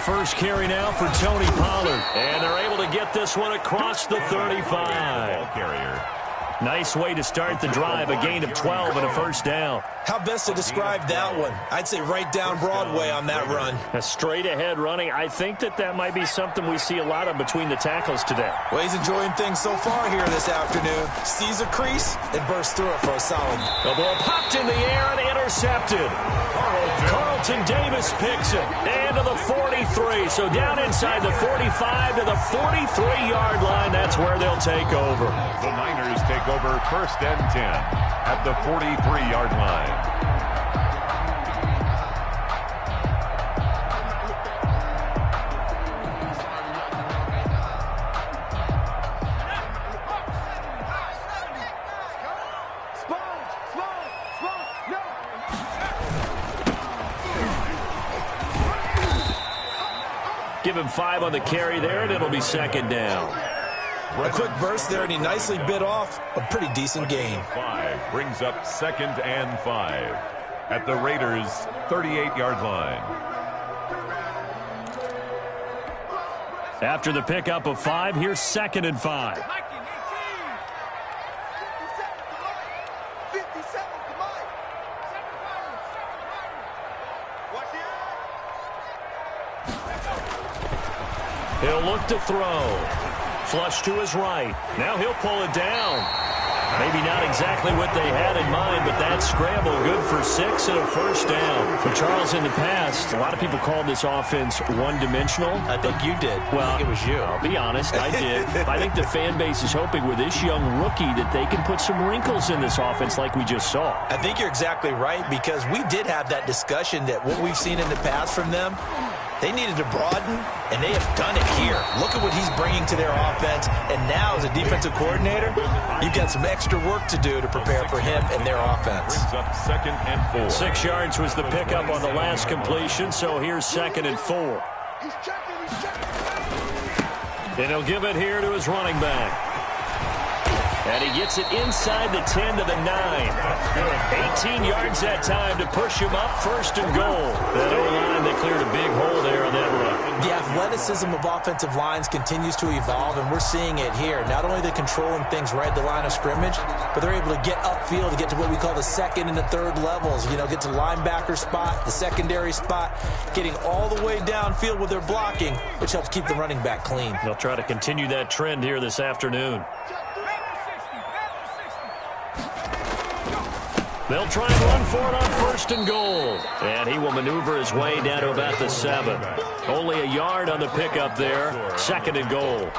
first carry now for Tony Pollard. And they're able to get this one across the 35. Ball carrier. Nice way to start the drive, a gain of 12 and a first down. How best to describe that one? I'd say right down Broadway on that run. A straight-ahead running. I think that might be something we see a lot of between the tackles today. Well, he's enjoying things so far here this afternoon. Sees a crease and bursts through it for a solid. The ball popped in the air and intercepted. Carlton Davis picks it. And to the 43. So down inside the 45 to the 43-yard line. That's where they'll take over. The Niners take over 1st and 10 at the 43-yard line. Give him 5 on the carry there, and it'll be 2nd down. A quick burst there, and he nicely bit off a pretty decent gain. 5 brings up 2nd and 5 at the Raiders' 38-yard line. After the pickup of 5, here's 2nd and 5. He'll look to throw. Flush to his right. Now he'll pull it down. Maybe not exactly what they had in mind, but that scramble good for 6 and a first down. But Charles, in the past, a lot of people called this offense one-dimensional. I think you did. Well, I think it was you. I'll be honest, I did. I think the fan base is hoping with this young rookie that they can put some wrinkles in this offense like we just saw. I think you're exactly right, because we did have that discussion that what we've seen in the past from them, they needed to broaden, and they have done it here. Look at what he's bringing to their offense, and now as a defensive coordinator, you've got some extra work to do to prepare for him and their offense. Brings up 2nd and 4. 6 yards was the pickup on the last completion, so here's 2nd and 4. And he'll give it here to his running back. And he gets it inside the 10 to the 9. 18 yards that time to push him up, 1st and goal. That O-line, they cleared a big hole there on that run. The athleticism of offensive lines continues to evolve, and we're seeing it here. Not only are they controlling things right at the line of scrimmage, but they're able to get upfield to get to what we call the 2nd and the 3rd levels. You know, get to linebacker spot, the secondary spot, getting all the way downfield with their blocking, which helps keep the running back clean. They'll try to continue that trend here this afternoon. They'll try and run for it on 1st and goal. And he will maneuver his way down to about the 7. Only a yard on the pickup there. 2nd and goal.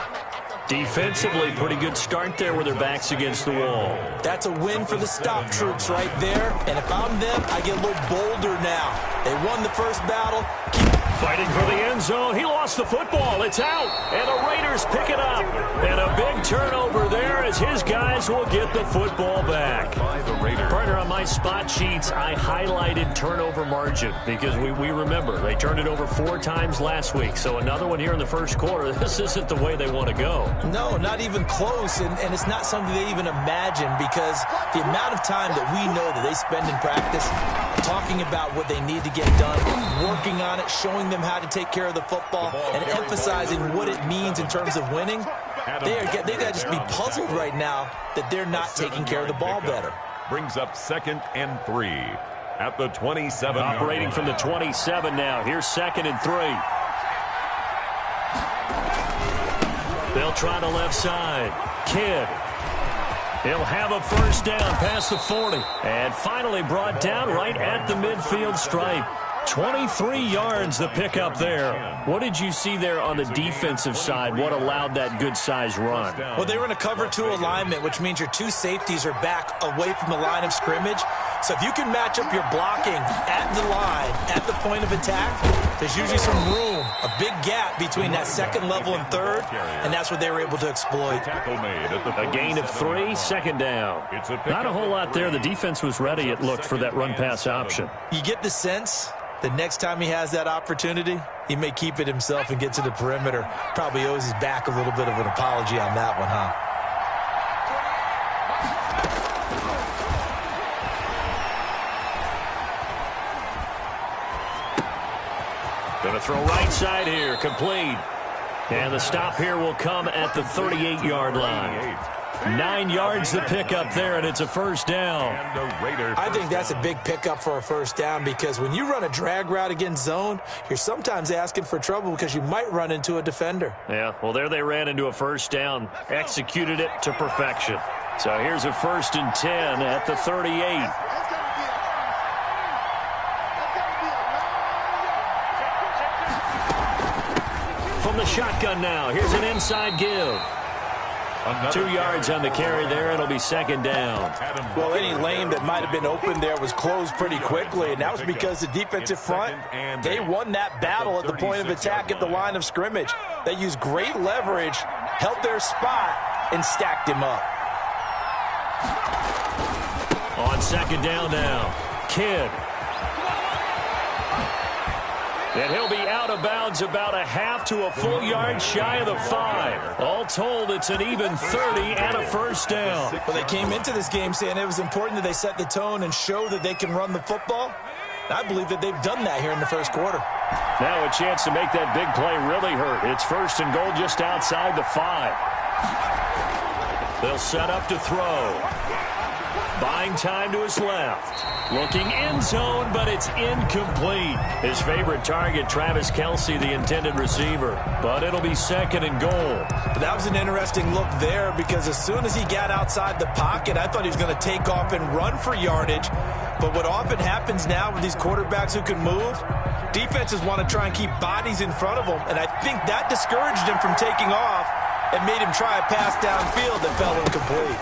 Defensively, pretty good start there with their backs against the wall. That's a win for the stop troops right there. And if I'm them, I get a little bolder now. They won the first battle. Fighting for the end zone. He lost the football. It's out. And the Raiders pick it up. And a big turnover there as his guys will get the football back. By the Raiders. Partner, on my spot sheets, I highlighted turnover margin because we remember they turned it over 4 times last week. So another one here in the first quarter. This isn't the way they want to go. No, not even close. And it's not something they even imagine, because the amount of time that we know that they spend in practice talking about what they need to get done, working on it, showing them how to take care of the football, and emphasizing what it means in terms of winning, they've got to just be puzzled right now that they're not taking care of the ball better. Brings up 2nd and 3 at the 27. Operating from the 27 now. Here's 2nd and 3. They'll try the left side. Kidd. He'll have a first down past the 40. And finally brought down right at the midfield stripe. 23 yards the pickup there. What did you see there on the defensive side? What allowed that good-sized run? Well, they were in a cover 2 alignment, which means your 2 safeties are back away from the line of scrimmage. So if you can match up your blocking at the line, at the point of attack, there's usually some room, a big gap between that 2nd level and 3rd, and that's what they were able to exploit. A gain of 3, 2nd down. Not a whole lot there. The defense was ready, it looked, for that run-pass option. You get the sense the next time he has that opportunity, he may keep it himself and get to the perimeter. Probably owes his back a little bit of an apology on that one, huh? The Going to throw right side here, complete. And the stop here will come at the 38-yard line. 9 yards to pick up there, and it's a first down. I think that's a big pickup for a first down because when you run a drag route against zone, you're sometimes asking for trouble because you might run into a defender. Yeah, well, there they ran into a first down, executed it to perfection. So here's a 1st and 10 at the 38. From the shotgun now, here's an inside give. 2 yards on the carry there. It'll be 2nd down. Well, any lane that might have been open there was closed pretty quickly, and that was because the defensive front, they won that battle at the point of attack at the line of scrimmage. They used great leverage, held their spot, and stacked him up. On 2nd down now, Kidd. And he'll be out of bounds about a half to a full yard shy of the 5. All told, it's an even 30 and a first down. Well, they came into this game saying it was important that they set the tone and show that they can run the football. I believe that they've done that here in the first quarter. Now a chance to make that big play really hurt. It's 1st and goal just outside the 5. They'll set up to throw. Buying time to his left. Looking end zone, but it's incomplete. His favorite target, Travis Kelce, the intended receiver. But it'll be 2nd and goal. That was an interesting look there because as soon as he got outside the pocket, I thought he was going to take off and run for yardage. But what often happens now with these quarterbacks who can move, defenses want to try and keep bodies in front of them. And I think that discouraged him from taking off and made him try a pass downfield that fell incomplete.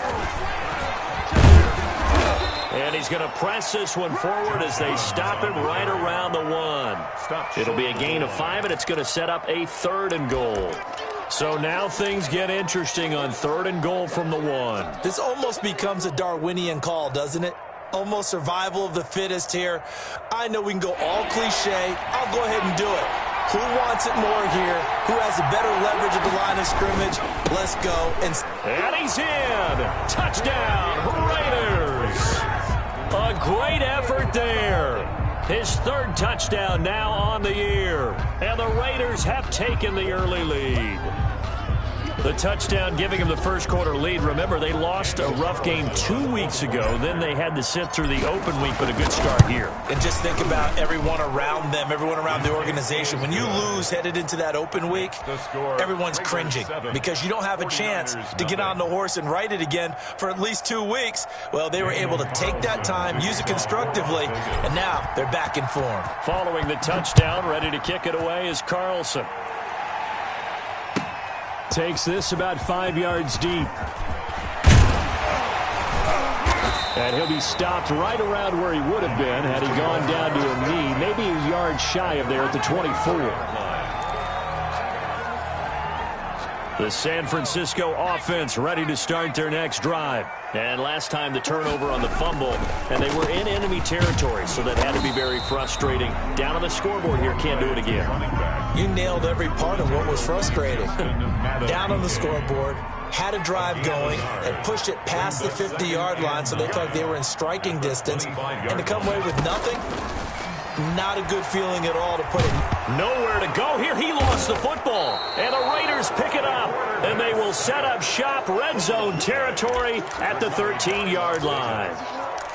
And he's going to press this one forward as they stop him right around the 1. It'll be a gain of 5, and it's going to set up a 3rd and goal. So now things get interesting on 3rd and goal from the 1. This almost becomes a Darwinian call, doesn't it? Almost survival of the fittest here. I know we can go all cliche. I'll go ahead and do it. Who wants it more here? Who has a better leverage at the line of scrimmage? Let's go. And he's in. Touchdown, Raiders. A great effort there. His 3rd touchdown now on the year. And the Raiders have taken the early lead. The touchdown giving him the first quarter lead. Remember, they lost a rough game 2 weeks ago. Then they had to sit through the open week, but a good start here. And just think about everyone around them, everyone around the organization. When you lose headed into that open week, everyone's cringing because you don't have a chance to get on the horse and ride it again for at least 2 weeks. Well, they were able to take that time, use it constructively, and now they're back in form. Following the touchdown, ready to kick it away is Carlson. Takes this about 5 yards deep. And he'll be stopped right around where he would have been had he gone down to a knee, maybe a yard shy of there at the 24. The San Francisco offense ready to start their next drive. And last time the turnover on the fumble, and they were in enemy territory, so that had to be very frustrating. Down on the scoreboard here, can't do it again. You nailed every part of what was frustrating. Down on the scoreboard, had a drive going, and pushed it past the 50-yard line so they felt like they were in striking distance. And to come away with nothing, not a good feeling at all to put it. Nowhere to go here. He lost the football. And the Raiders pick it up. And they will set up shop, red zone territory at the 13-yard line.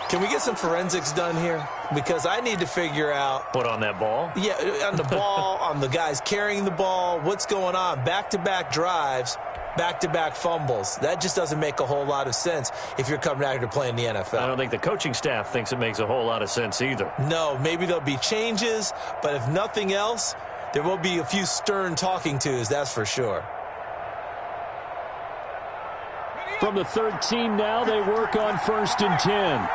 Can we get some forensics done here? Because I need to figure out. Put on that ball? Yeah, on the ball, on the guys carrying the ball. What's going on? Back-to-back drives, back-to-back fumbles. That just doesn't make a whole lot of sense if you're coming out here to play in the NFL. I don't think the coaching staff thinks it makes a whole lot of sense either. No, maybe there'll be changes, but if nothing else, there will be a few stern talking tos, that's for sure. From the 13 now, they work on 1st and 10.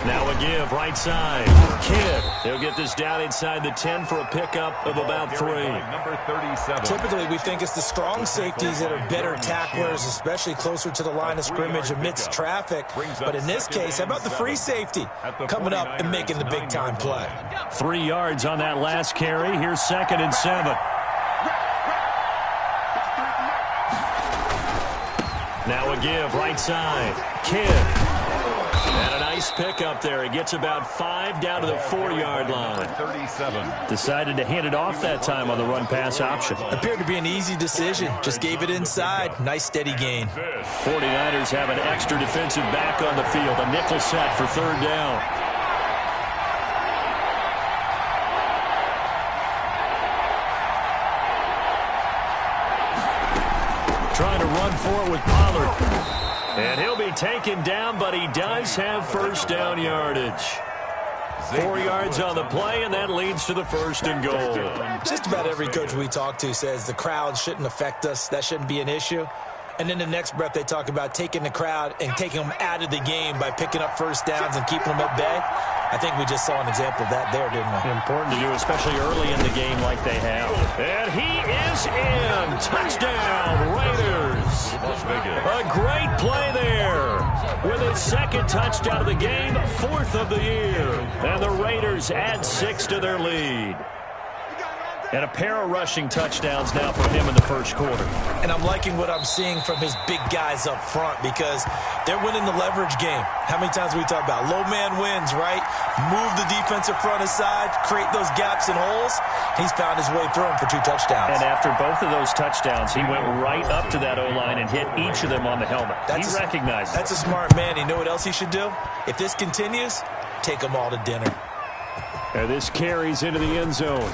Now a give, right side. Kidd. He'll get this down inside the 10 for a pickup of about 3. Typically, we think it's the strong safeties that are better tacklers, especially closer to the line of scrimmage amidst traffic. But in this case, how about the free safety coming up and making the big-time play? 3 yards on that last carry. Here's 2nd and 7. Now a give, right side. Kidd. And a Nice pickup there. He gets about 5 down to the 4-yard line. 37. Decided to hand it off that time on the run-pass option. Appeared to be an easy decision. Just gave it inside. Nice steady gain. 49ers have an extra defensive back on the field. A nickel set for 3rd down. Trying to run for it with Pollard. And he'll be taken down, but he does have 1st down yardage. 4 yards on the play, and that leads to the 1st and goal. Just about every coach we talk to says the crowd shouldn't affect us. That shouldn't be an issue. And in the next breath, they talk about taking the crowd and taking them out of the game by picking up 1st downs and keeping them at bay. I think we just saw an example of that there, didn't we? Important to do, especially early in the game like they have. And he is in. Touchdown, Raiders. A great play there. With his 2nd touchdown of the game, 4th of the year. And the Raiders add 6 to their lead. And a pair of rushing touchdowns now for him in the 1st quarter. And I'm liking what I'm seeing from his big guys up front because they're winning the leverage game. How many times we talk about low man wins, right? Move the defensive front aside, create those gaps and holes. He's found his way through them for 2 touchdowns. And after both of those touchdowns, he went right up to that O-line and hit each of them on the helmet. He recognized it. That's a smart man. You know what else he should do? If this continues, take them all to dinner. And this carries into the end zone.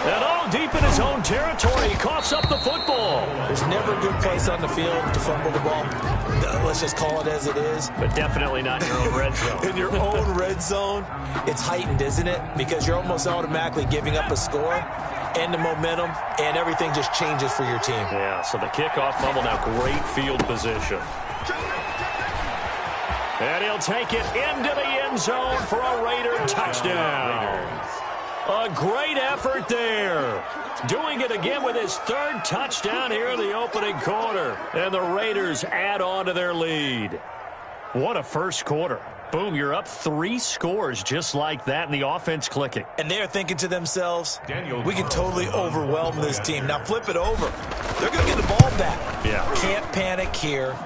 And all deep in his own territory, he coughs up the football. There's never a good place on the field to fumble the ball. Let's just call it as it is. But definitely not in your own red zone. In your own red zone, it's heightened, isn't it? Because you're almost automatically giving up a score and the momentum, and everything just changes for your team. Yeah, so the kickoff fumble now, great field position. And he'll take it into the end zone for a Raider touchdown. A great effort there. Doing it again with his 3rd touchdown here in the opening quarter. And the Raiders add on to their lead. What a 1st quarter. Boom, you're up 3 scores just like that, and the offense clicking. And they're thinking to themselves, we can totally overwhelm this team. Now flip it over. They're going to get the ball back. Yeah. Can't panic here.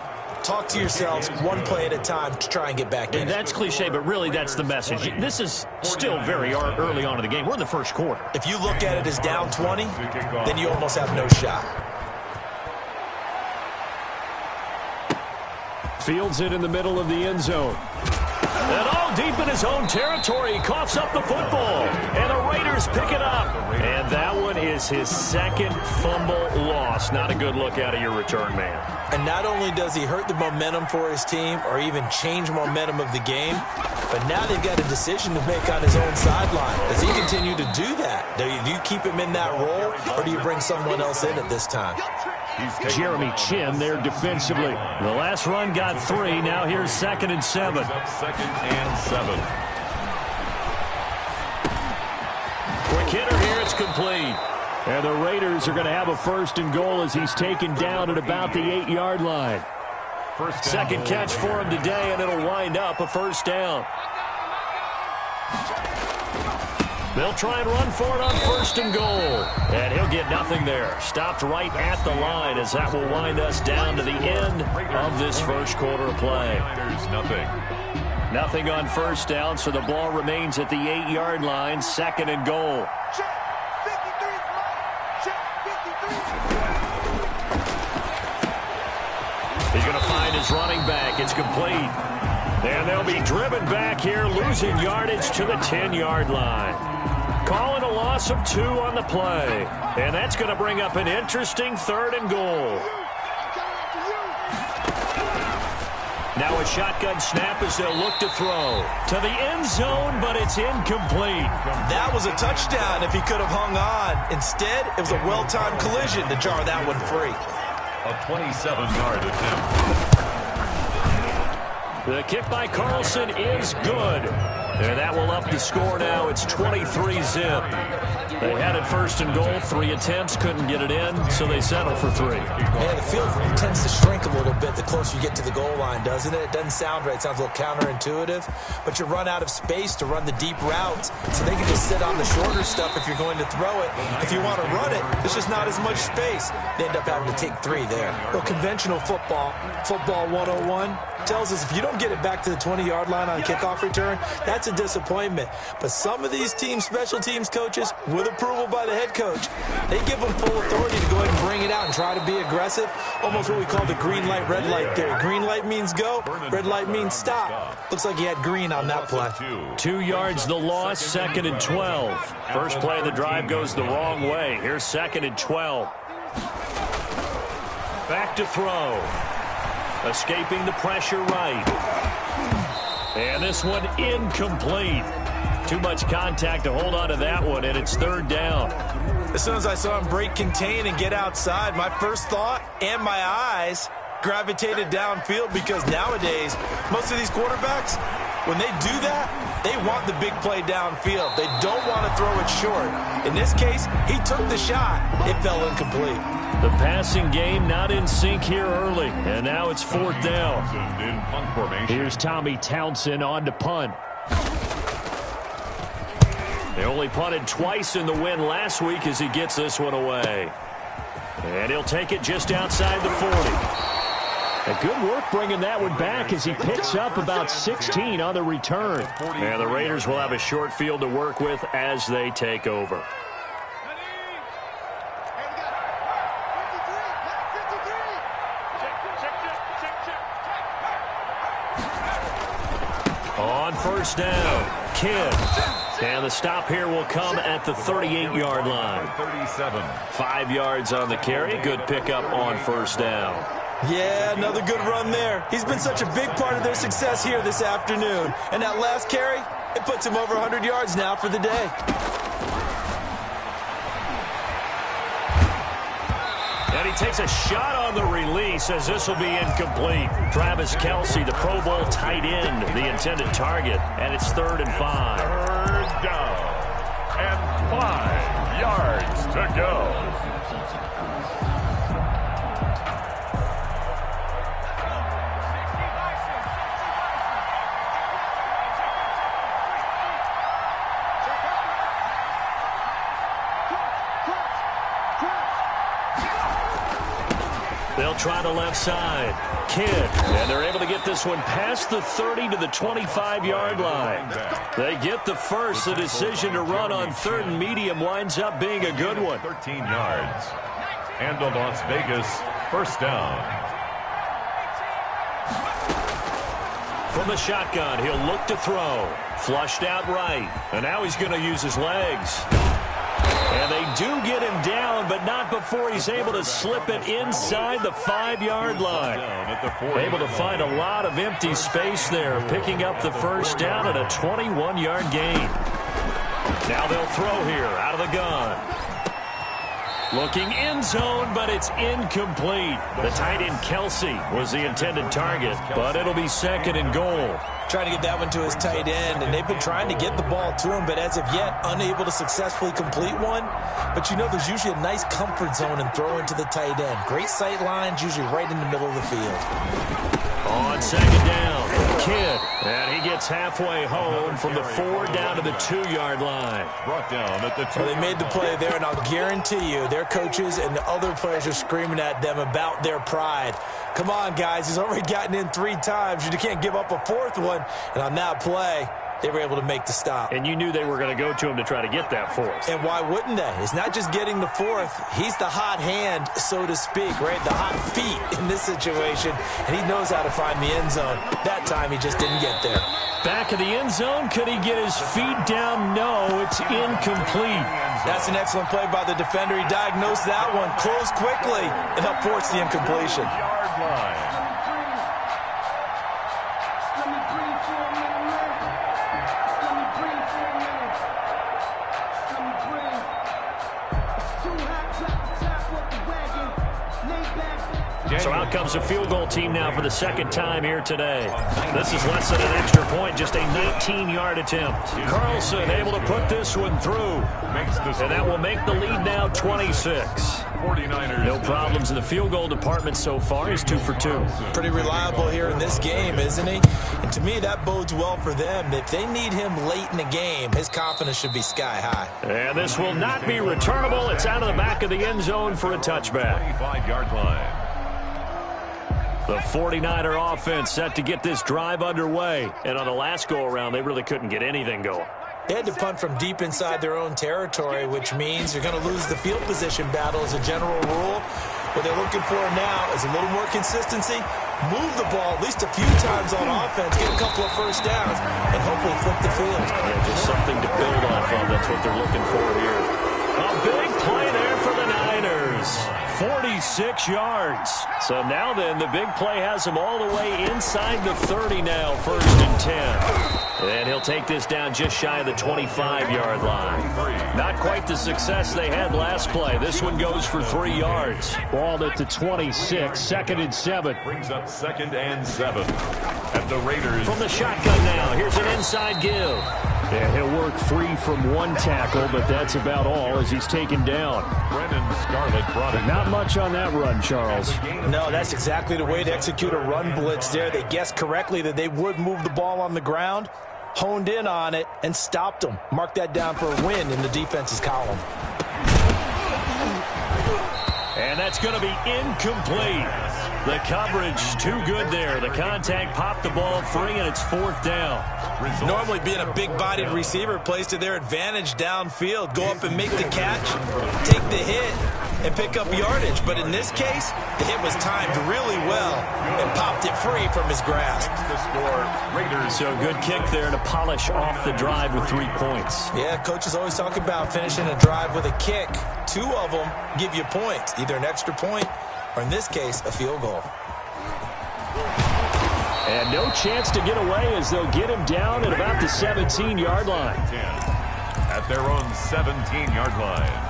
Talk to yourselves one play at a time to try and get back in. That's cliche, but really that's the message. This is still very early on in the game. We're in the 1st quarter. If you look at it as down 20, then you almost have no shot. Fields it in the middle of the end zone. And all deep in his own territory, he coughs up the football. And the Raiders pick it up. And that one is his 2nd fumble loss. Not a good look out of your return man. And not only does he hurt the momentum for his team or even change momentum of the game, but now they've got a decision to make on his own sideline. Does he continue to do that? Do you keep him in that role, or do you bring someone else in at this time? Jeremy Chin there defensively. The last run got 3. Now here's 2nd and 7. 2nd and 7. Quick hitter here. It's complete. And the Raiders are going to have a 1st and goal as he's taken down at about the 8-yard line. 2nd catch for him today, and it'll wind up a 1st down. They'll try and run for it on 1st and goal. And he'll get nothing there. Stopped right at the line as that will wind us down to the end of this 1st quarter of play. Nothing on 1st down, so the ball remains at the 8-yard line. 2nd and goal. He's going to find his running back. It's complete. And they'll be driven back here, losing yardage to the 10-yard line. Calling a loss of 2 on the play. And that's going to bring up an interesting 3rd and goal. Now a shotgun snap as they'll look to throw. To the end zone, but it's incomplete. That was a touchdown if he could have hung on. Instead, it was a well-timed collision to jar that one free. A 27-yard attempt. The kick by Carlson is good. And that will up the score now. It's 23-zip. They had it first and goal. 3 attempts, couldn't get it in, so they settle for 3. Yeah, the field tends to shrink a little bit the closer you get to the goal line, doesn't it? It doesn't sound right. It sounds a little counterintuitive. But you run out of space to run the deep routes, so they can just sit on the shorter stuff if you're going to throw it. If you want to run it, there's just not as much space. They end up having to take 3 there. Well, conventional football 101, tells us if you don't get it back to the 20-yard line on a kickoff return, that's a disappointment. But some of these teams, special teams coaches, with approval by the head coach, they give them full authority to go ahead and bring it out and try to be aggressive, almost what we call the green light, red light theory. Green light means go, red light means stop. Looks like he had green on that play. 2 yards the loss, 2nd and 12. First play of the drive goes the wrong way. Here's 2nd and 12. Back to throw. Escaping the pressure right. And this one incomplete. Too much contact to hold on to that one, and it's 3rd down. As soon as I saw him break contain and get outside, my first thought and my eyes gravitated downfield, because nowadays, most of these quarterbacks, when they do that, they want the big play downfield. They don't want to throw it short. In this case, he took the shot. It fell incomplete. The passing game not in sync here early, and now it's 4th down. In punt formation. Here's Tommy Townsend on to punt. They only punted twice in the win last week as he gets this one away. And he'll take it just outside the 40. A good work bringing that one back as he picks up about 16 on the return. And the Raiders will have a short field to work with as they take over. On first down, Kidd. And the stop here will come at the 38-yard line. 37. 5 yards on the carry. Good pickup on first down. Yeah, another good run there. He's been such a big part of their success here this afternoon. And that last carry, it puts him over 100 yards now for the day. And he takes a shot on the release as this will be incomplete. Travis Kelce, the Pro Bowl tight end, the intended target. And it's 3rd and 5. 3rd down. And 5 yards to go. They'll try the left side. Kidd. And they're able to get this one past the 30 to the 25-yard line. They get the first. The decision to run on 3rd and medium winds up being a good one. 13 yards. And the Las Vegas first down. From the shotgun, he'll look to throw. Flushed out right. And now he's going to use his legs. And they do get him down, but not before he's able to slip it inside the 5-yard line. Able to find a lot of empty space there, picking up the first down at a 21-yard gain. Now they'll throw here out of the gun. Looking end zone, but it's incomplete. The tight end Kelce was the intended target, but it'll be 2nd and goal. Trying to get that one to his tight end, and they've been trying to get the ball to him, but as of yet, unable to successfully complete one. But you know, there's usually a nice comfort zone and throw into the tight end. Great sight lines, usually right in the middle of the field. On 2nd down, Kidd, and he gets halfway home from the 4 down to the 2-yard line. Brought down at the 2. Well, they made the play there, and I'll guarantee you their coaches and the other players are screaming at them about their pride. Come on, guys. He's already gotten in 3 times. You can't give up a 4th one. And on that play, they were able to make the stop. And you knew they were going to go to him to try to get that 4th. And why wouldn't they? It's not just getting the 4th. He's the hot hand, so to speak, right? The hot feet in this situation. And he knows how to find the end zone. That time, he just didn't get there. Back of the end zone. Could he get his feet down? No, it's incomplete. That's an excellent play by the defender. He diagnosed that one, closed quickly, and helped force the incompletion. Yard line. So out comes a field goal team now for the second time here today. This is less than an extra point, just a 19-yard attempt. Carlson able to put this one through. And that will make the lead now 26. 49ers. No problems in the field goal department so far. He's 2 for 2. Pretty reliable here in this game, isn't he? And to me, that bodes well for them. If they need him late in the game, his confidence should be sky high. And this will not be returnable. It's out of the back of the end zone for a touchback. 25-yard line. The 49er offense set to get this drive underway. And on the last go-around, they really couldn't get anything going. They had to punt from deep inside their own territory, which means you're going to lose the field position battle as a general rule. What they're looking for now is a little more consistency, move the ball at least a few times on offense, get a couple of first downs, and hopefully flip the field. Yeah, just something to build off of. That's what they're looking for here. A big play there for the Niners. 46 yards. So now then, the big play has him all the way inside the 30 now, 1st and 10. And he'll take this down just shy of the 25-yard line. Not quite the success they had last play. This one goes for 3 yards. Ball at the 26, 2nd and 7. Brings up 2nd and 7 at the Raiders. From the shotgun now, here's an inside give. Yeah, he'll work free from one tackle, but that's about all as he's taken down. Brennan Scarlett brought it. Not much on that run, Charles. No, that's exactly the way to execute a run blitz there. They guessed correctly that they would move the ball on the ground, honed in on it, and stopped them. Mark that down for a win in the defense's column. And that's going to be incomplete. The coverage too good there. The contact popped the ball free, and it's 4th down. Normally being a big-bodied receiver plays to their advantage downfield. Go up and make the catch, take the hit, and pick up yardage. But in this case, the hit was timed really well and popped it free from his grasp. The score, Raiders. So good kick there to polish off the drive with 3 points. Yeah, coaches always talk about finishing a drive with a kick. 2 of them give you points, either an extra point or, in this case, a field goal. And no chance to get away as they'll get him down at about the 17-yard line. 10 at their own 17-yard line.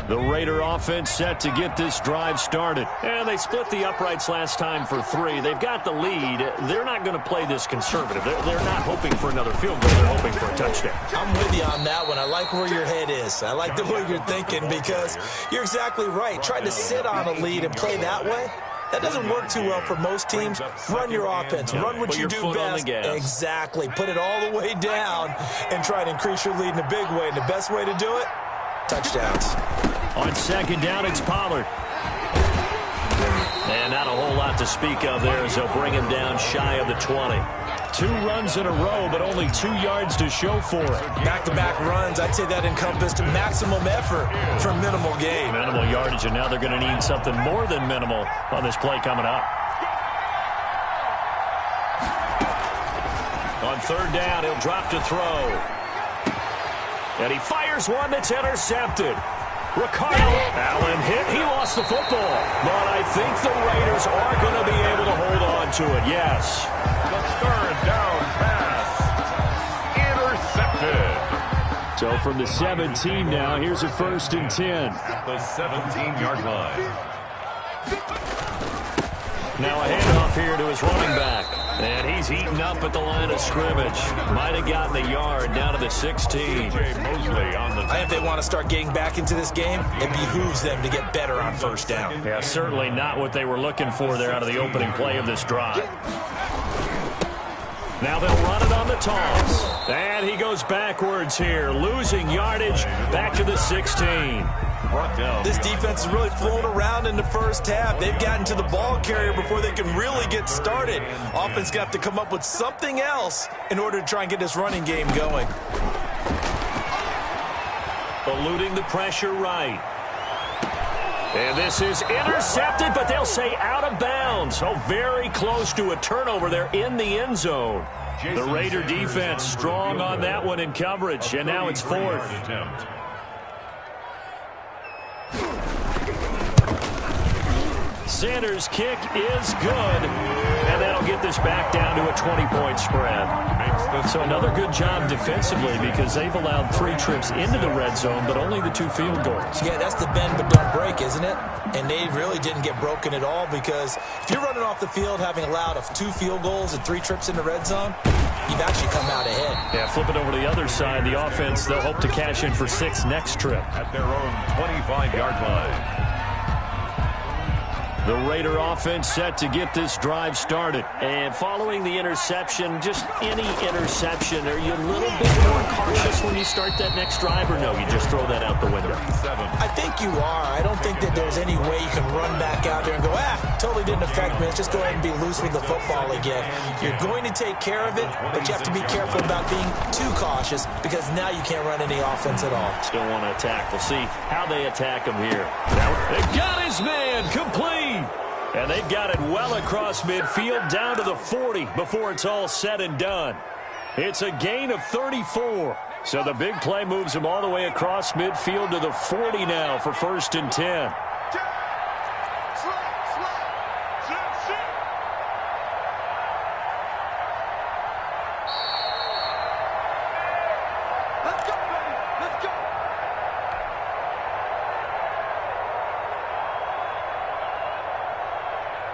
The Raider offense set to get this drive started. And they split the uprights last time for 3. They've got the lead. They're not going to play this conservative. They're not hoping for another field goal. They're hoping for a touchdown. I'm with you on that one. I like where your head is. I like the way you're thinking because you're exactly right. Trying to sit on a lead and play that way, that doesn't work too well for most teams. Run your offense. Run what you do best. Exactly. Put it all the way down and try to increase your lead in a big way. And the best way to do it, touchdowns. On 2nd down, it's Pollard. And not a whole lot to speak of there as they'll bring him down shy of the 20. 2 runs in a row, but only 2 yards to show for it. Back-to-back runs, I'd say that encompassed maximum effort for minimal gain. Minimal yardage, and now they're going to need something more than minimal on this play coming up. On 3rd down, he'll drop to throw. And he fires one that's intercepted. Ricardo Allen hit. He lost the football. But I think the Raiders are going to be able to hold on to it. Yes. The 3rd down pass. Intercepted. So from the 17 now, here's a 1st and 10. At the 17-yard line. Now a handoff here to his running back. And he's eaten up at the line of scrimmage. Might have gotten a yard down to the 16. Mosley on the I think if they want to start getting back into this game, it behooves them to get better on 1st down. Yeah, certainly not what they were looking for there out of the opening play of this drive. Now they'll run it on the toss. And he goes backwards here, losing yardage back to the 16. This defense is really flown around in the first half. They've gotten to the ball carrier before they can really get started. Offense got to come up with something else in order to try and get this running game going. Eluding the pressure right. And this is intercepted, but they'll say out of bounds. So very close to a turnover there in the end zone. The Raider defense strong on that one in coverage, and now it's 4th. Sanders' kick is good, and that'll get this back down to a 20-point spread. So another good job defensively because they've allowed 3 trips into the red zone, but only the 2 field goals. Yeah, that's the bend but don't break, isn't it? And they really didn't get broken at all because if you're running off the field having allowed 2 field goals and 3 trips in the red zone, you've actually come out ahead. Yeah, flip it over to the other side. The offense, they'll hope to cash in for 6 next trip. At their own 25-yard line. The Raider offense set to get this drive started. And following the interception, just any interception, are you a little bit more cautious when you start that next drive, or no, you just throw that out the window? I think you are. I don't think that there's any way you can run back out there and go, totally didn't affect me. Let's just go ahead and be loose with the football again. You're going to take care of it, but you have to be careful about being too cautious because now you can't run any offense at all. Still want to attack. We'll see how they attack him here. They got his man complete. And they've got it well across midfield down to the 40 before it's all said and done. It's a gain of 34. So the big play moves him all the way across midfield to the 40 now for 1st and 10.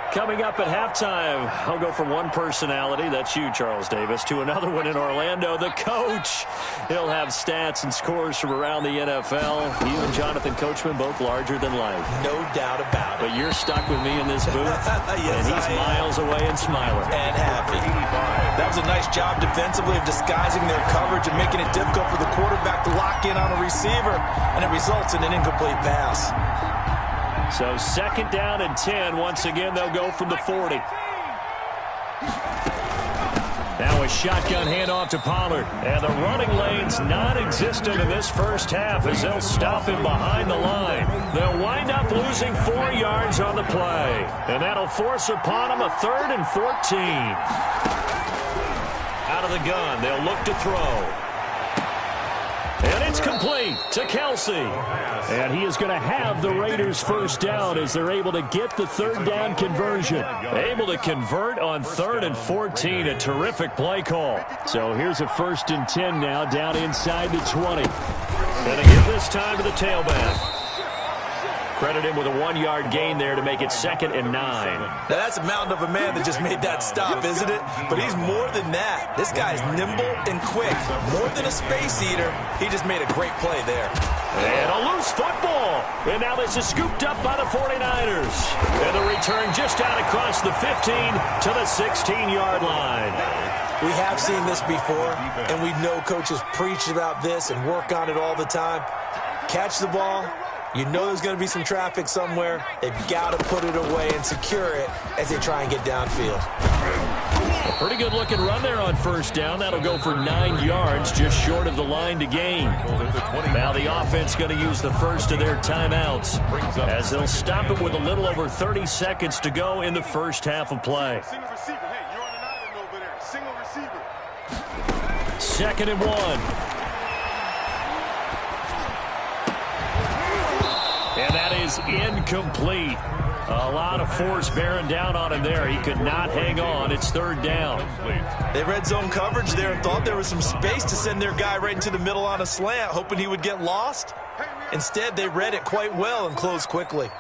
Coming up at halftime, I'll go from one personality, that's you, Charles Davis, to another one in Orlando, the coach. He'll have stats and scores from around the NFL. You and Jonathan Coachman, both larger than life. No doubt about it. But you're stuck with me in this booth, yes, and he's miles away and smiling. And happy. That was a nice job defensively of disguising their coverage and making it difficult for the quarterback to lock in on a receiver, and it results in an incomplete pass. So 2nd down and 10. Once again, they'll go from the 40. Now a shotgun handoff to Pollard. And the running lane's non-existent in this first half as they'll stop him behind the line. They'll wind up losing 4 yards on the play. And that'll force upon him a 3rd and 14. Out of the gun, they'll look to throw. And it's complete to Kelsey. And he is going to have the Raiders' first down as they're able to get the 3rd down conversion. Able to convert on 3rd and 14. A terrific play call. So here's a 1st and 10 now down inside the 20. And they give this time to the tailback. Credit him with a 1-yard gain there to make it 2nd and 9. Now that's a mountain of a man that just made that stop, isn't it? But he's more than that. This guy's nimble and quick. More than a space eater. He just made a great play there. And a loose football. And now this is scooped up by the 49ers. And the return just out across the 15 to the 16-yard line. We have seen this before, and we know coaches preach about this and work on it all the time. Catch the ball. You know there's going to be some traffic somewhere. They've got to put it away and secure it as they try and get downfield. A pretty good looking run there on 1st down. That'll go for 9 yards, just short of the line to gain. Now the offense going to use the first of their timeouts as they'll stop it with a little over 30 seconds to go in the first half of play. 2nd and 1. And that is incomplete. A lot of force bearing down on him there. He could not hang on. It's 3rd down. They read zone coverage there and thought there was some space to send their guy right into the middle on a slant, hoping he would get lost. Instead, they read it quite well and closed quickly.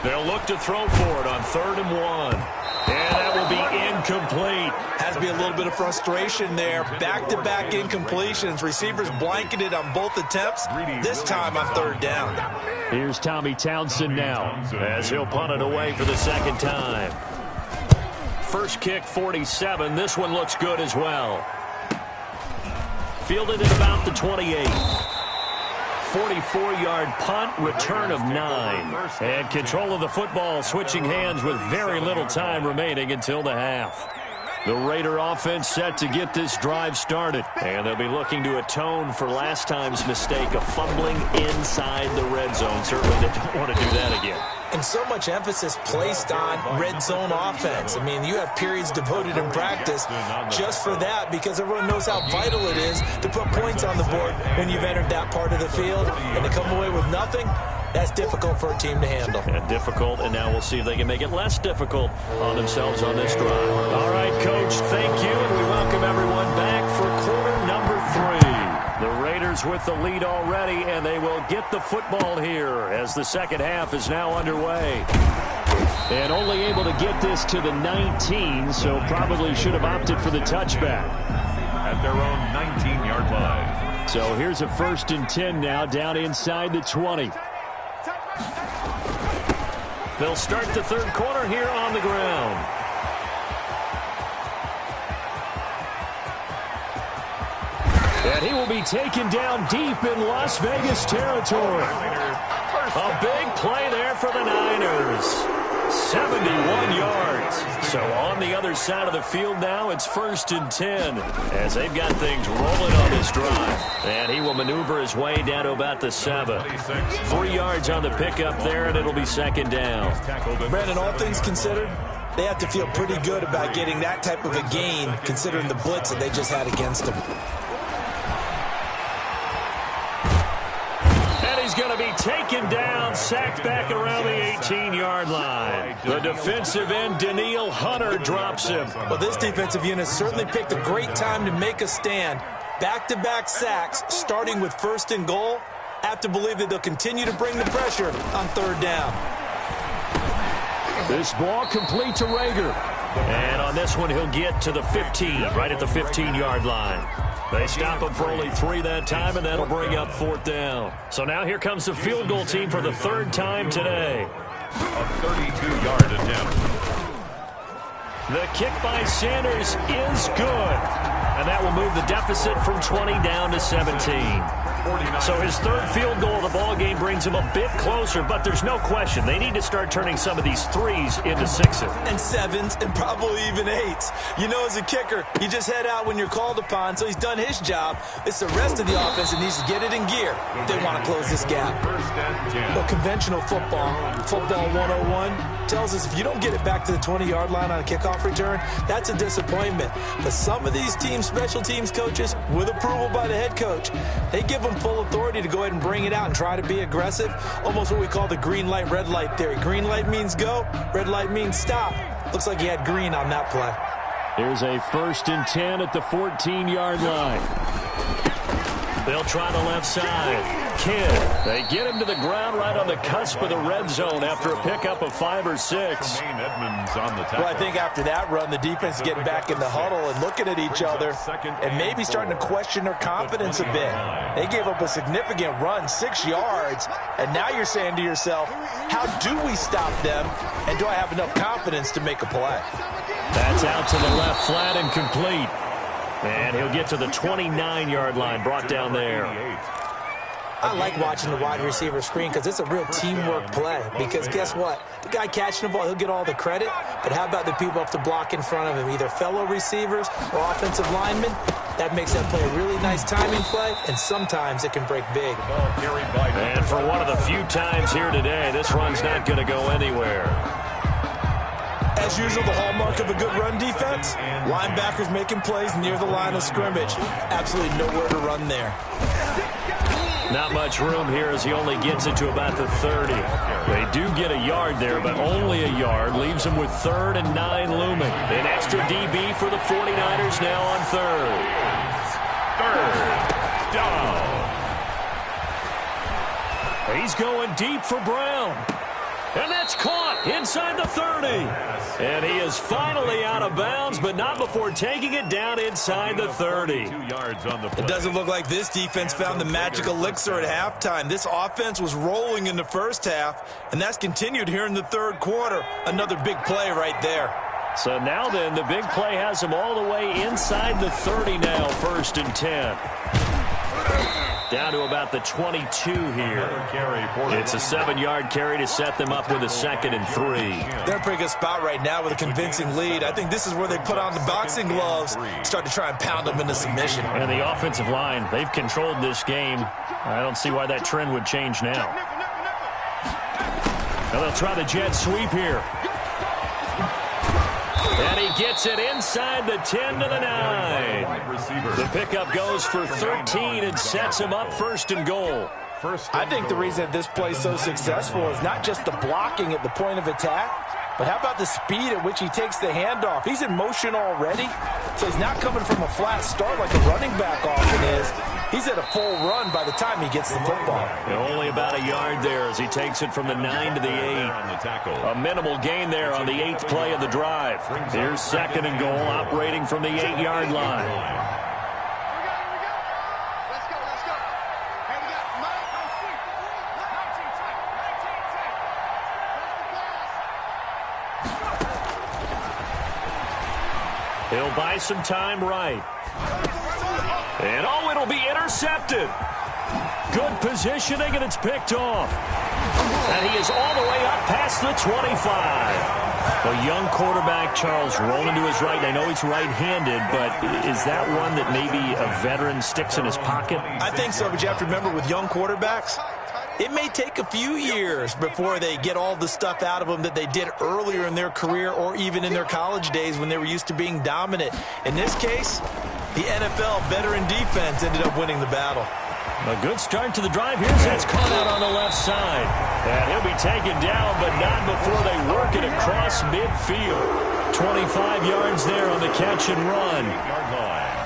They'll look to throw for it on 3rd and 1. And that will be incomplete. Has to be a little bit of frustration there. Back-to-back incompletions. Receivers blanketed on both attempts, this time on 3rd down. Here's Tommy Townsend now as he'll punt it away for the 2nd time. First kick, 47. This one looks good as well. Fielded at about the 28. 44-yard punt, return of 9. And control of the football switching hands with very little time remaining until the half. The Raider offense set to get this drive started. And they'll be looking to atone for last time's mistake of fumbling inside the red zone. Certainly they don't want to do that again. And so much emphasis placed on red zone offense. I mean, you have periods devoted in practice just for that because everyone knows how vital it is to put points on the board when you've entered that part of the field. And to come away with nothing, That's difficult for a team to handle. And difficult, and now we'll see if they can make it less difficult on themselves on this drive. All right, Coach, thank you, and we welcome everyone back for quarter number 3. The Raiders with the lead already, and they will get the football here as the second half is now underway. And only able to get this to the 19, so probably should have opted for the touchback. At their own 19-yard line. So here's a 1st and 10 now, down inside the 20. They'll start the third quarter here on the ground. And he will be taken down deep in Las Vegas territory. A big play there for the Niners. 71 yards. So on the other side of the field now, it's 1st and 10 as they've got things rolling on this drive. And he will maneuver his way down to about the 7. 3 yards on the pickup there, and it'll be 2nd down. Brandon, all things considered, they have to feel pretty good about getting that type of a gain considering the blitz that they just had against them. He's going to be taken down, sacked back around the 18-yard line. The defensive end, Danielle Hunter, drops him. Well, this defensive unit certainly picked a great time to make a stand. Back-to-back sacks, starting with 1st and goal. I have to believe that they'll continue to bring the pressure on 3rd down. This ball complete to Reagor. And on this one, he'll get to the 15, right at the 15-yard line. They stop him for only 3 that time, and that'll bring up 4th down. So now here comes the field goal team for the 3rd time today. A 32-yard attempt. The kick by Sanders is good. And that will move the deficit from 20 down to 17. So his 3rd field goal of the ball game brings him a bit closer, but there's no question they need to start turning some of these 3s into 6s. And 7s and probably even 8s. You know, as a kicker, you just head out when you're called upon, so he's done his job. It's the rest of the offense that needs to get it in gear if they want to close this gap. But conventional football 101, tells us if you don't get it back to the 20-yard line on a kickoff return, that's a disappointment. But some of these teams, special teams coaches, with approval by the head coach, they give them full authority to go ahead and bring it out and try to be aggressive. Almost what we call the green light, red light theory. Green light means go, red light means stop. Looks like he had green on that play. Here's a 1st and 10 at the 14-yard line. They'll try the left side. Kidd, they get him to the ground right on the cusp of the red zone after a pickup of 5 or 6. Edmonds on the tackle. Well, I think after that run, the defense is getting back in the huddle and looking at each other and maybe starting to question their confidence a bit. They gave up a significant run, 6 yards, and now you're saying to yourself, how do we stop them, and do I have enough confidence to make a play? That's out to the left, flat and complete. And he'll get to the 29-yard line, brought down there. I like watching the wide receiver screen because it's a real teamwork play. Because guess what? The guy catching the ball, he'll get all the credit. But how about the people up to block in front of him, either fellow receivers or offensive linemen? That makes that play a really nice timing play, and sometimes it can break big. And for one of the few times here today, this run's not going to go anywhere. As usual, the hallmark of a good run defense, linebackers making plays near the line of scrimmage. Absolutely nowhere to run there. Not much room here as he only gets it to about the 30. They do get a yard there, but only a yard. Leaves him with 3rd and 9 looming. An extra DB for the 49ers now on 3rd. 3rd down. He's going deep for Brown. And that's caught inside the 30. And he is finally out of bounds, but not before taking it down inside the 30. 2 yards on the play. It doesn't look like this defense found the magic elixir at halftime. This offense was rolling in the first half, and that's continued here in the 3rd quarter. Another big play right there. So now then, the big play has him all the way inside the 30 now, 1st and 10. Down to about the 22 here. It's a 7-yard carry to set them up with a 2nd and 3. They're in a pretty good spot right now with a convincing lead. I think this is where they put on the boxing gloves, start to try and pound them into submission. And the offensive line, they've controlled this game. I don't see why that trend would change now. Now they'll try the jet sweep here. And he gets it inside the 10 to the 9. The pickup goes for 13 and sets him up 1st and goal. I think the reason that this play is so successful is not just the blocking at the point of attack, but how about the speed at which he takes the handoff? He's in motion already, so he's not coming from a flat start like a running back often is. He's at a full run by the time he gets the football. Only about a yard there as he takes it from the 9 to the 8. A minimal gain there on the 8th play of the drive. Here's 2nd and goal, operating from the 8-yard line. He'll buy some time right. And, oh, it'll be intercepted. Good positioning, and it's picked off. And he is all the way up past the 25. A young quarterback, Charles, rolling to his right. I know he's right-handed, but is that one that maybe a veteran sticks in his pocket? I think so, but you have to remember with young quarterbacks, it may take a few years before they get all the stuff out of them that they did earlier in their career or even in their college days when they were used to being dominant. In this case, the NFL veteran defense ended up winning the battle. A good start to the drive. Here's that's caught out on the left side. And he'll be taken down, but not before they work it across midfield. 25 yards there on the catch and run.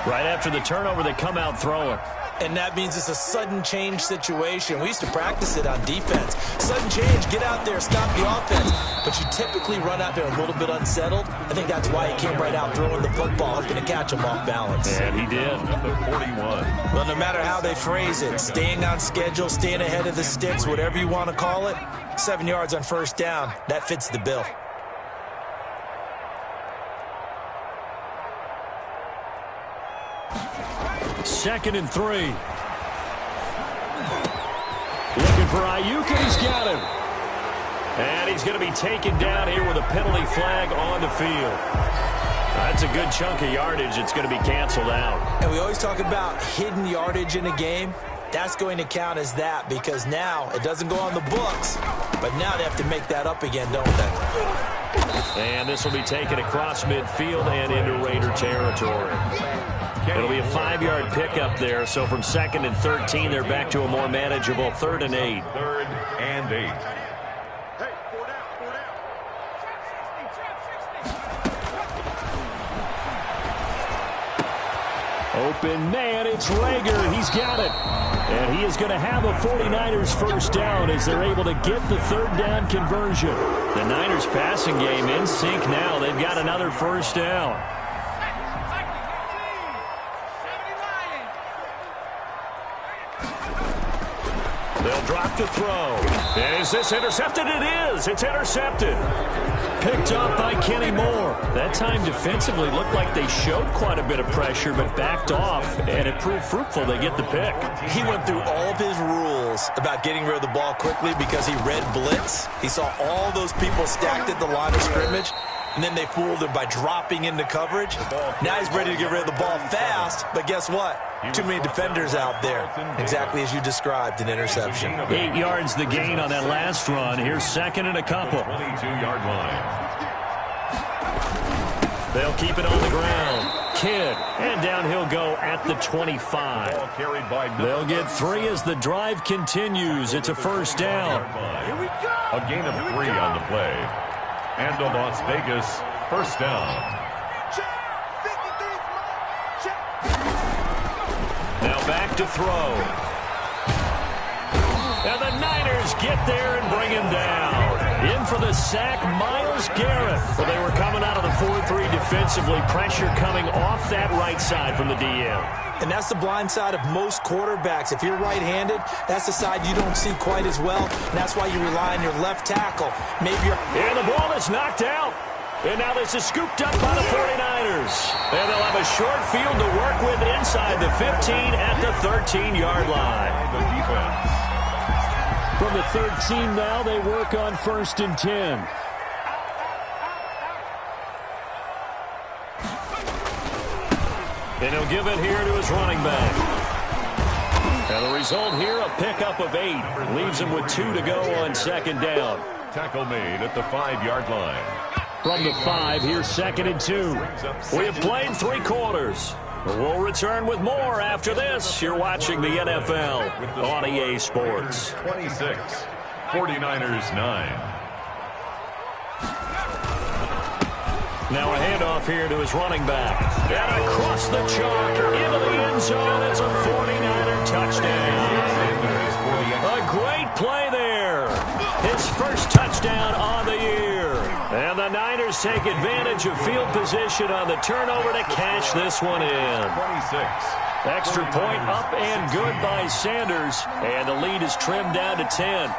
Right after the turnover, they come out throwing. And that means it's a sudden change situation. We used to practice it on defense. Sudden change, get out there, stop the offense. But you typically run out there a little bit unsettled. I think that's why he came right out throwing the football, hoping to catch him off balance. And he did. Number 41. Well, no matter how they phrase it, staying on schedule, staying ahead of the sticks, whatever you want to call it, 7 yards on first down, that fits the bill. Second and 3. Looking for Ayuk, and he's got him. And he's going to be taken down here with a penalty flag on the field. That's a good chunk of yardage. It's going to be canceled out. And we always talk about hidden yardage in a game. That's going to count as that because now it doesn't go on the books, but now they have to make that up again, don't they? And this will be taken across midfield and into Raider territory. It'll be a 5-yard pickup there, so from 2nd and 13, they're back to a more manageable 3rd and 8. 3rd and 8. Open man, it's Rager. He's got it. And he is going to have a 49ers first down as they're able to get the 3rd down conversion. The Niners passing game in sync now. They've got another first down. They'll drop to throw. Is this intercepted? It is. It's intercepted. Picked up by Kenny Moore. That time defensively looked like they showed quite a bit of pressure but backed off, and it proved fruitful. They get the pick. He went through all of his rules about getting rid of the ball quickly because he read blitz. He saw all those people stacked at the line of scrimmage, and then they fooled him by dropping into coverage. Now he's ready to get rid of the ball fast, but guess what? Too many defenders out there. Exactly as you described, an interception. 8 yards the gain on that last run. Here's 2nd and a couple. 22-yard line. They'll keep it on the ground. Kidd, and down he'll go at the 25. They'll get 3 as the drive continues. It's a first down. A gain of 3 on the play. And a Las Vegas first down. Now back to throw. And the Niners get there and bring him down. In for the sack, Myles Garrett. Well, they were coming out of the 4-3 defensively. Pressure coming off that right side from the DM. And that's the blind side of most quarterbacks. If you're right-handed, that's the side you don't see quite as well. And that's why you rely on your left tackle. Maybe you're... And the ball is knocked out. And now this is scooped up by the 49ers. And they'll have a short field to work with inside the 15 at the 13-yard line. The defense. From the 13 now, they work on 1st and 10. And he'll give it here to his running back. And the result here, a pickup of 8. Leaves him with 2 to go on 2nd down. Tackle made at the 5-yard line. From the 5, here's 2nd and 2. We have played 3 quarters. We'll return with more after this. You're watching the NFL on EA Sports. 26, 49ers 9. Now a handoff here to his running back. And across the chalk into the end zone. It's a 49er touchdown. A great play there. His first touchdown on the year. And the Niners take advantage of field position on the turnover to cash this one in. 26. Extra point up and good by Sanders. And the lead is trimmed down to 10.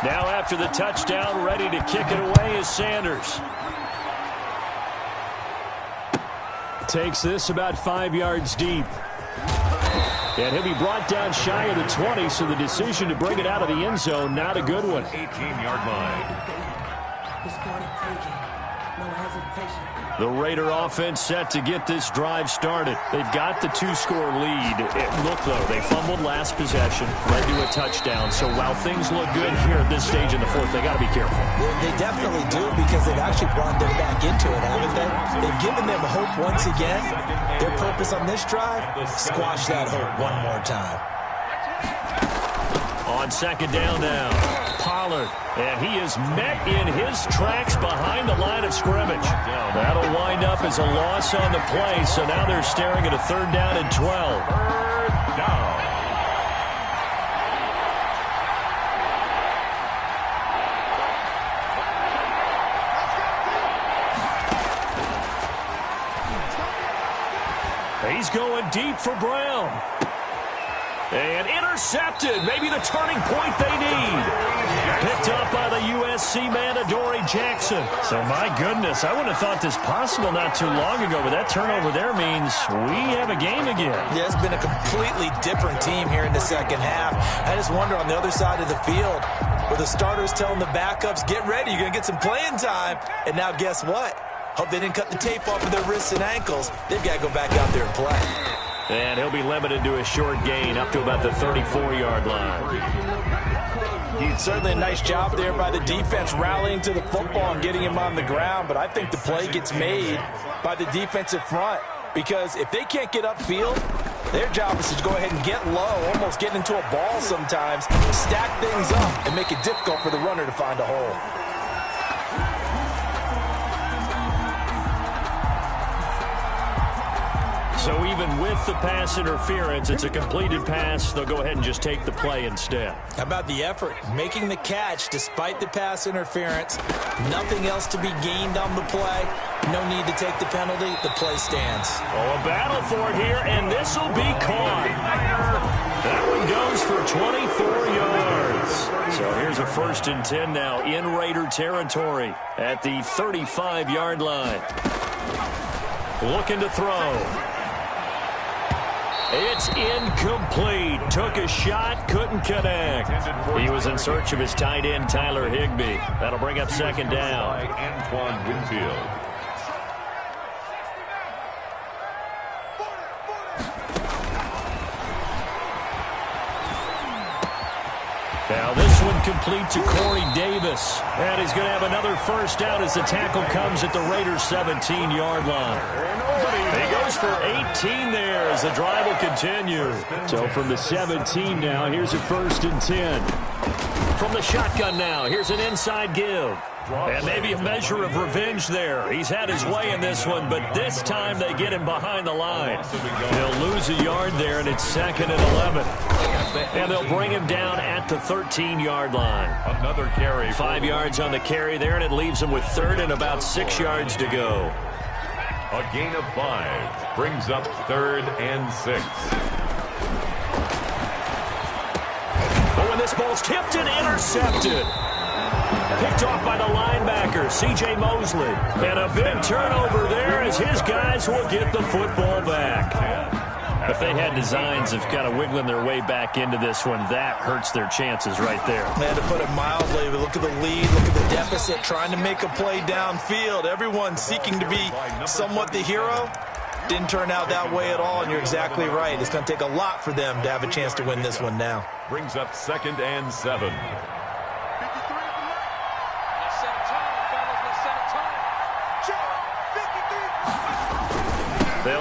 Now after the touchdown, ready to kick it away is Sanders. Takes this about 5 yards deep. And he'll be brought down shy of the 20, so the decision to bring it out of the end zone, not a good one. 18-yard line. The Raider offense set to get this drive started. They've got the 2-score lead. Look, though, they fumbled last possession, led to a touchdown. So while things look good here at this stage in the fourth, they got to be careful. They definitely do, because they've actually brought them back into it, haven't they? They've given them hope once again. Their purpose on this drive, squash that hope one more time. On second down now, Pollard. And he is met in his tracks behind the line of scrimmage. That'll wind up as a loss on the play, so now they're staring at a 3rd down and 12. 3rd down. He's going deep for Brown. And intercepted. Maybe the turning point they need. Picked up by the USC man, Adoree Jackson. So, my goodness, I wouldn't have thought this possible not too long ago, but that turnover there means we have a game again. Yeah, it's been a completely different team here in the second half. I just wonder on the other side of the field, where the starters telling the backups, get ready, you're going to get some playing time. And now guess what? Hope they didn't cut the tape off of their wrists and ankles. They've got to go back out there and play. And he'll be limited to a short gain up to about the 34-yard line. Certainly a nice job there by the defense rallying to the football and getting him on the ground, but I think the play gets made by the defensive front, because if they can't get upfield, their job is to go ahead and get low, almost get into a ball sometimes, stack things up, and make it difficult for the runner to find a hole. So even with the pass interference, it's a completed pass. They'll go ahead and just take the play instead. How about the effort? Making the catch despite the pass interference. Nothing else to be gained on the play. No need to take the penalty. The play stands. Oh, a battle for it here, and this will be caught. That one goes for 24 yards. So here's a 1st and 10 now in Raider territory at the 35-yard line. Looking to throw. It's incomplete. Took a shot, couldn't connect. He was in search of his tight end, Tyler Higbee. That'll bring up 2nd down. Antoine Winfield. Now this one complete to Corey Davis. And he's going to have another 1st down as the tackle comes at the Raiders' 17-yard line. He goes for 18 there as the drive will continue. So from the 17 now, here's a 1st and 10. From the shotgun now, here's an inside give. And maybe a measure of revenge there. He's had his way in this one, but this time they get him behind the line. They'll lose a yard there, and it's 2nd and 11. And they'll bring him down at the 13-yard line. Another carry. 5 yards on the carry there, and it leaves him with 3rd and about 6 yards to go. A gain of 5 brings up 3rd and 6. Oh, and this ball's tipped and intercepted. Picked off by the linebacker, C.J. Mosley. And a big turnover there as his guys will get the football back. If they had designs of kind of wiggling their way back into this one, that hurts their chances right there. Man, to put it mildly, look at the lead, look at the deficit, trying to make a play downfield. Everyone seeking to be somewhat the hero. Didn't turn out that way at all, and you're exactly right. It's going to take a lot for them to have a chance to win this one now. Brings up 2nd and 7.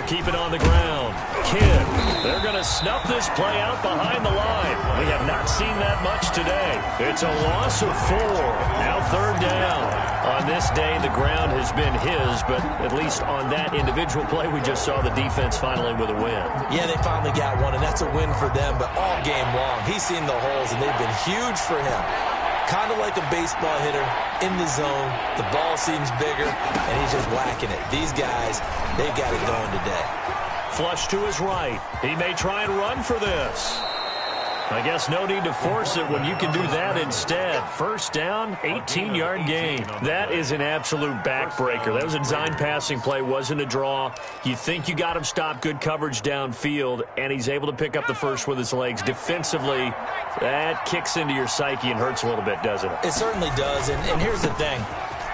keep it on the ground. Kidd, they're going to snuff this play out behind the line. We have not seen that much today. It's a loss of 4. Now 3rd down. On this day, the ground has been his, but at least on that individual play, we just saw the defense finally with a win. Yeah, they finally got one, and that's a win for them, but all game long, he's seen the holes, and they've been huge for him. Kind of like a baseball hitter in the zone. The ball seems bigger, and he's just whacking it. These guys, they've got it going today. Flush to his right. He may try and run for this. I guess no need to force it when you can do that instead. 1st down, 18-yard gain. That is an absolute backbreaker. That was a design passing play, wasn't a draw. You think you got him stopped, good coverage downfield, and he's able to pick up the first with his legs. Defensively, that kicks into your psyche and hurts a little bit, doesn't it? It certainly does, and here's the thing.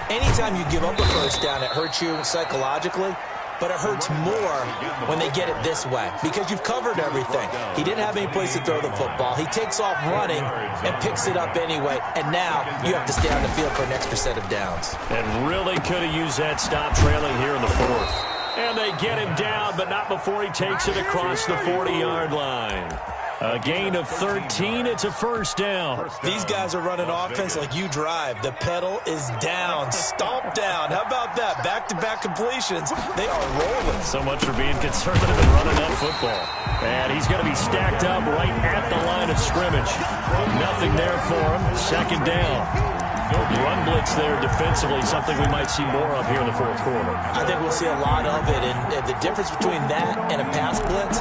Anytime you give up a 1st down, it hurts you psychologically. But it hurts more when they get it this way because you've covered everything. He didn't have any place to throw the football. He takes off running and picks it up anyway, and now you have to stay on the field for an extra set of downs. And really could have used that stop trailing here in the 4th. And they get him down, but not before he takes it across the 40-yard line. A gain of 13. It's a 1st down. These guys are running offense like you drive. The pedal is down, stomp down. How about that? Back-to-back completions. They are rolling. So much for being conservative and running that football. And he's going to be stacked up right at the line of scrimmage. Nothing there for him. 2nd down. Run blitz there defensively, something we might see more of here in the 4th quarter. I think we'll see a lot of it, and the difference between that and a pass blitz,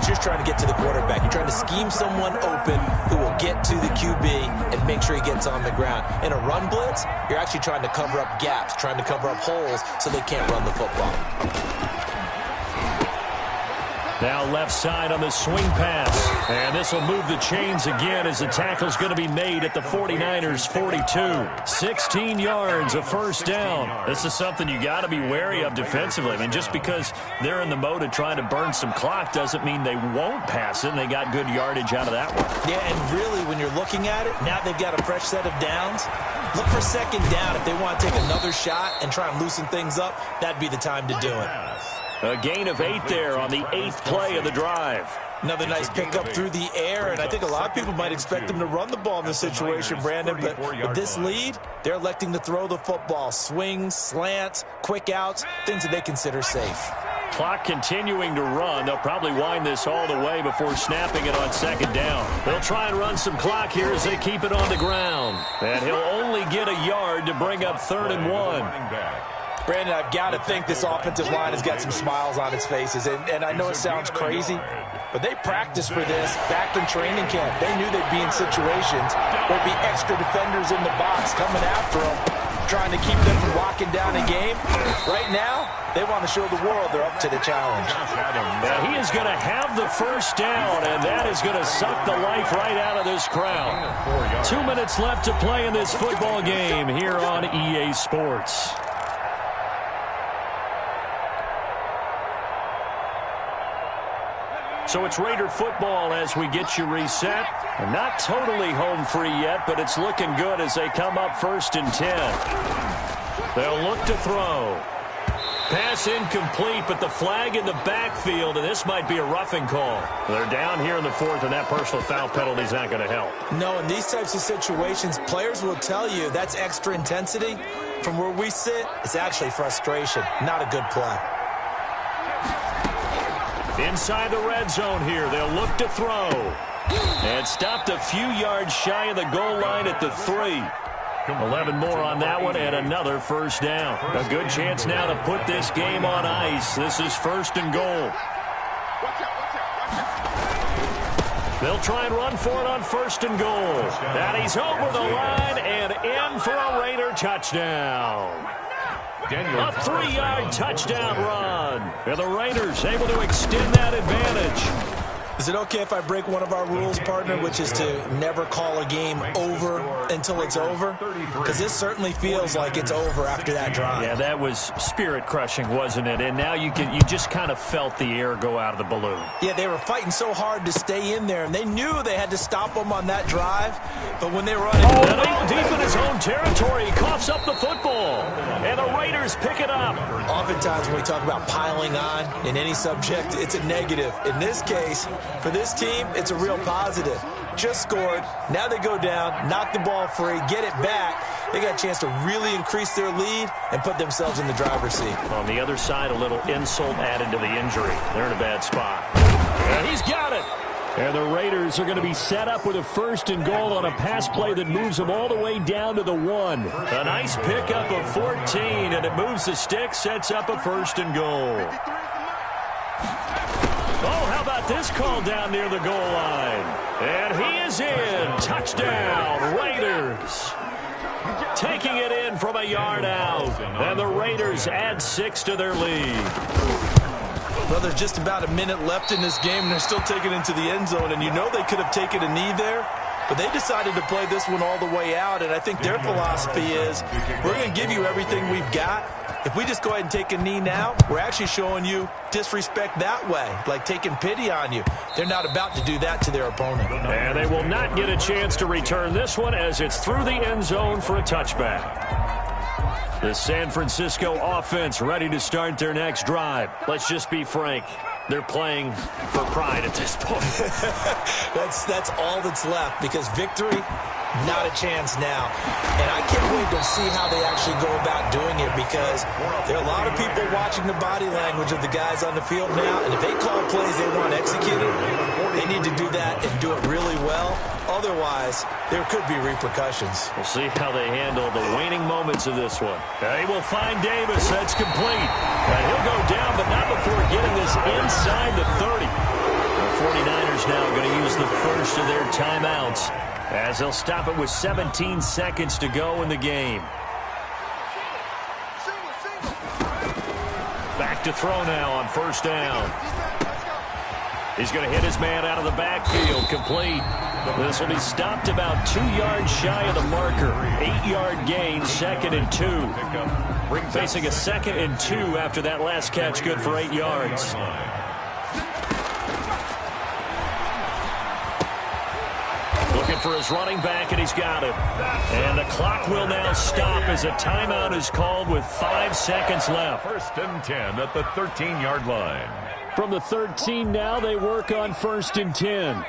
you're trying to get to the quarterback. You're trying to scheme someone open who will get to the QB and make sure he gets on the ground. In a run blitz, you're actually trying to cover up gaps, trying to cover up holes so they can't run the football. Now left side on the swing pass. And this will move the chains again as the tackle's going to be made at the 49ers' 42. 16 yards, a 1st down. This is something you got to be wary of defensively. I mean, just because they're in the mode of trying to burn some clock doesn't mean they won't pass it, and they got good yardage out of that one. Yeah, and really, when you're looking at it, now they've got a fresh set of downs. Look for 2nd down. If they want to take another shot and try and loosen things up, that'd be the time to do it. A gain of 8 there on the 8th play of the drive. Another nice pickup through the air, and I think a lot of people might expect them to run the ball in this situation, Brandon, but with this lead, they're electing to throw the football. Swings, slants, quick outs, things that they consider safe. Clock continuing to run. They'll probably wind this all the way before snapping it on 2nd down. They'll try and run some clock here as they keep it on the ground. And he'll only get a yard to bring up 3rd and 1. Brandon, I've got to think this offensive line has got some smiles on its faces, and I know it sounds crazy, but they practiced for this back in training camp. They knew they'd be in situations where there'd be extra defenders in the box coming after them, trying to keep them from locking down a game. Right now, they want to show the world they're up to the challenge. Now he is going to have the 1st down, and that is going to suck the life right out of this crowd. 2 minutes left to play in this football game here on EA Sports. So it's Raider football as we get you reset. And not totally home free yet, but it's looking good as they come up 1st and 10. They'll look to throw. Pass incomplete, but the flag in the backfield, and this might be a roughing call. They're down here in the 4th, and that personal foul penalty is not going to help. No, in these types of situations, players will tell you that's extra intensity. From where we sit, it's actually frustration, not a good play. Inside the red zone here, they'll look to throw. And stopped a few yards shy of the goal line at the 3. 11 more on that one, and another 1st down. A good chance now to put this game on ice. This is 1st and goal. They'll try and run for it on 1st and goal. And he's over the line and in for a Raider touchdown. A 3-yard touchdown run. And the Raiders able to extend that advantage. Is it okay if I break one of our rules, partner, which is to never call a game over until it's over? Because this certainly feels like it's over after that drive. Yeah, that was spirit-crushing, wasn't it? And now you just kind of felt the air go out of the balloon. Yeah, they were fighting so hard to stay in there, and they knew they had to stop them on that drive. But when they were running deep in his own territory, he caught coughs up the football. And the Raiders pick it up. Oftentimes when we talk about piling on in any subject, it's a negative. In this case, for this team, it's a real positive. Just scored. Now they go down, knock the ball free, get it back. They got a chance to really increase their lead and put themselves in the driver's seat. On the other side, a little insult added to the injury. They're in a bad spot. And he's got it. And the Raiders are going to be set up with a 1st and goal on a pass play that moves them all the way down to the 1. A nice pickup of 14, and it moves the stick, sets up a 1st and goal. Oh, how about this call down near the goal line? And he is in. Touchdown, Raiders. Taking it in from a yard out. And the Raiders add 6 to their lead. Well, there's just about a minute left in this game, and they're still taking it into the end zone. And you know they could have taken a knee there, but they decided to play this one all the way out. And I think their philosophy is, we're going to give you everything we've got. If we just go ahead and take a knee now, we're actually showing you disrespect that way, like taking pity on you. They're not about to do that to their opponent. And they will not get a chance to return this one as it's through the end zone for a touchback. The San Francisco offense ready to start their next drive. Let's just be frank. They're playing for pride at this point. That's all that's left, because victory, not a chance now. And I can't wait to see how they actually go about doing it, because there are a lot of people watching the body language of the guys on the field now, and if they call plays they want executed, they need to do that and do it really well. Otherwise, there could be repercussions. We'll see how they handle the waning moments of this one. They will find Davis. That's complete. And he'll go down, but not before getting this inside the 30. The 49ers now going to use the first of their timeouts, as they'll stop it with 17 seconds to go in the game. Back to throw now on 1st down. He's going to hit his man out of the backfield. Complete. This will be stopped about 2 yards shy of the marker. 8-yard gain, 2nd and 2. Facing a 2nd and 2 after that last catch, good for 8 yards. Looking for his running back, and he's got it. And the clock will now stop as a timeout is called with 5 seconds left. 1st and 10 at the 13-yard line. From the 13 now, they work on 1st and 10.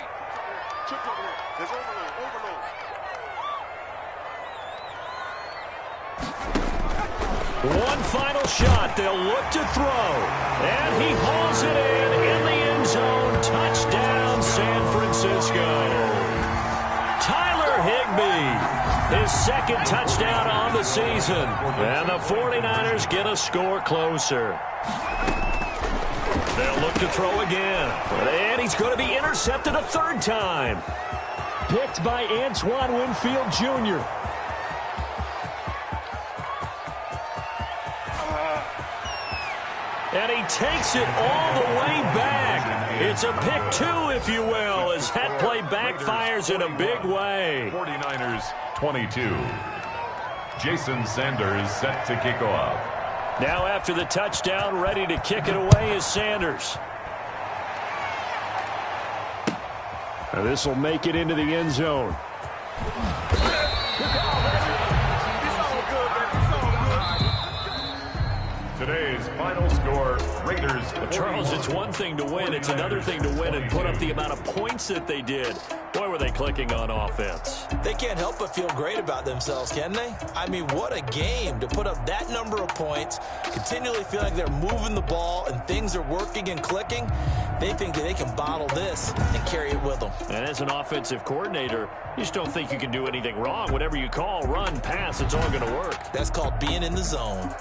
One final shot. They'll look to throw. And he hauls it in the end zone. Touchdown, San Francisco. Tyler Higbee, his 2nd touchdown on the season. And the 49ers get a score closer. They'll look to throw again. And he's going to be intercepted a 3rd time. Picked by Antoine Winfield Jr. And he takes it all the way back. It's a pick 2, if you will, as that play backfires in a big way. 49ers 22. Jason Sanders set to kick off. Now after the touchdown, ready to kick it away is Sanders. And this will make it into the end zone. Today's final score, Raiders. Charles, it's one thing to win. It's another thing to win and put up the amount of points that they did. Boy, were they clicking on offense. They can't help but feel great about themselves, can they? I mean, what a game to put up that number of points, continually feeling like they're moving the ball and things are working and clicking. They think that they can bottle this and carry it with them. And as an offensive coordinator, you just don't think you can do anything wrong. Whatever you call, run, pass, it's all going to work. That's called being in the zone.